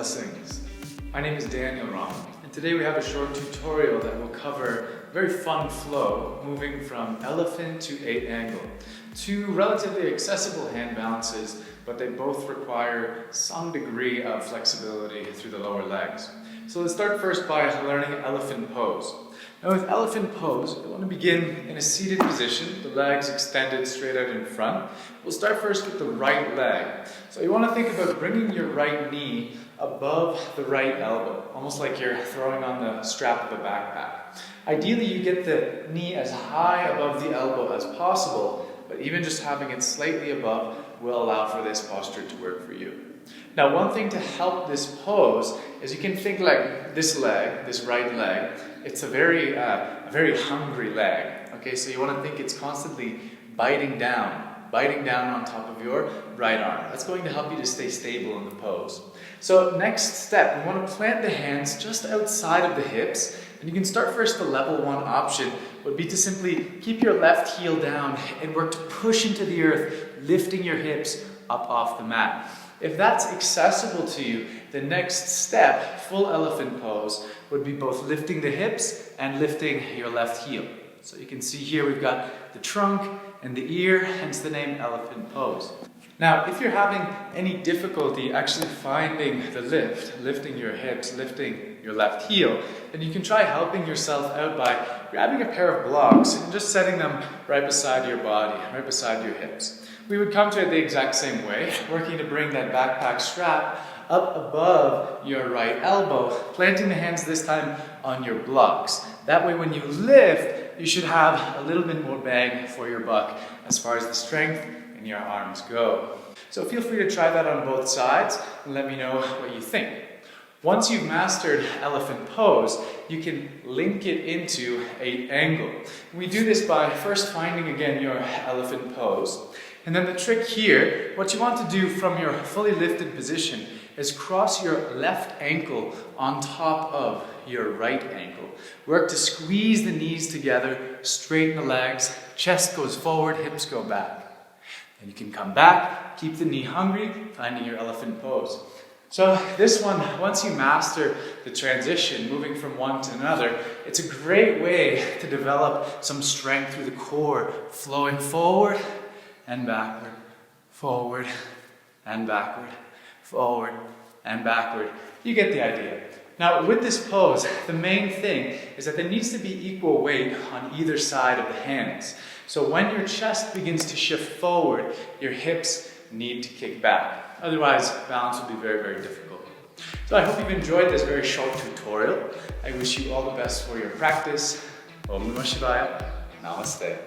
blessings. My name is Daniel Rama, and today we have a short tutorial that will cover a very fun flow moving from elephant to 8 angle. Two relatively accessible hand balances, but they both require some degree of flexibility through the lower legs. So let's start first by learning elephant pose. Now with elephant pose, you want to begin in a seated position, the legs extended straight out in front. We'll start first with the right leg. So you want to think about bringing your right knee above the right elbow, almost like you're throwing on the strap of a backpack. Ideally, you get the knee as high above the elbow as possible, but even just having it slightly above will allow for this posture to work for you. Now, one thing to help this pose is you can think like this leg, this right leg, it's a very hungry leg. Okay, so you want to think it's constantly biting down on top of your right arm. That's going to help you to stay stable in the pose. So next step, we want to plant the hands just outside of the hips. And you can start first, the level 1 option would be to simply keep your left heel down and work to push into the earth, lifting your hips up off the mat. If that's accessible to you, the next step, full elephant pose, would be both lifting the hips and lifting your left heel. So you can see here we've got the trunk and the ear, hence the name elephant pose. Now, if you're having any difficulty actually finding the lift, lifting your hips, lifting your left heel, then you can try helping yourself out by grabbing a pair of blocks and just setting them right beside your body, right beside your hips. We would come to it the exact same way, working to bring that backpack strap up above your right elbow, planting the hands this time on your blocks. That way when you lift, you should have a little bit more bang for your buck as far as the strength in your arms go. So feel free to try that on both sides and let me know what you think. Once you've mastered elephant pose, you can link it into 8 angle. We do this by first finding again your elephant pose. And then the trick here, what you want to do from your fully lifted position is cross your left ankle on top of your right ankle. Work to squeeze the knees together, straighten the legs, chest goes forward, hips go back. And you can come back, keep the knee hungry, finding your elephant pose. So this one, once you master the transition, moving from one to another, it's a great way to develop some strength through the core, flowing forward and backward, forward and backward, forward and backward. You get the idea. Now with this pose, the main thing is that there needs to be equal weight on either side of the hands. So when your chest begins to shift forward, your hips need to kick back. Otherwise, balance will be very, very difficult. So I hope you've enjoyed this very short tutorial. I wish you all the best for your practice. Om Namah Shivaya. Namaste.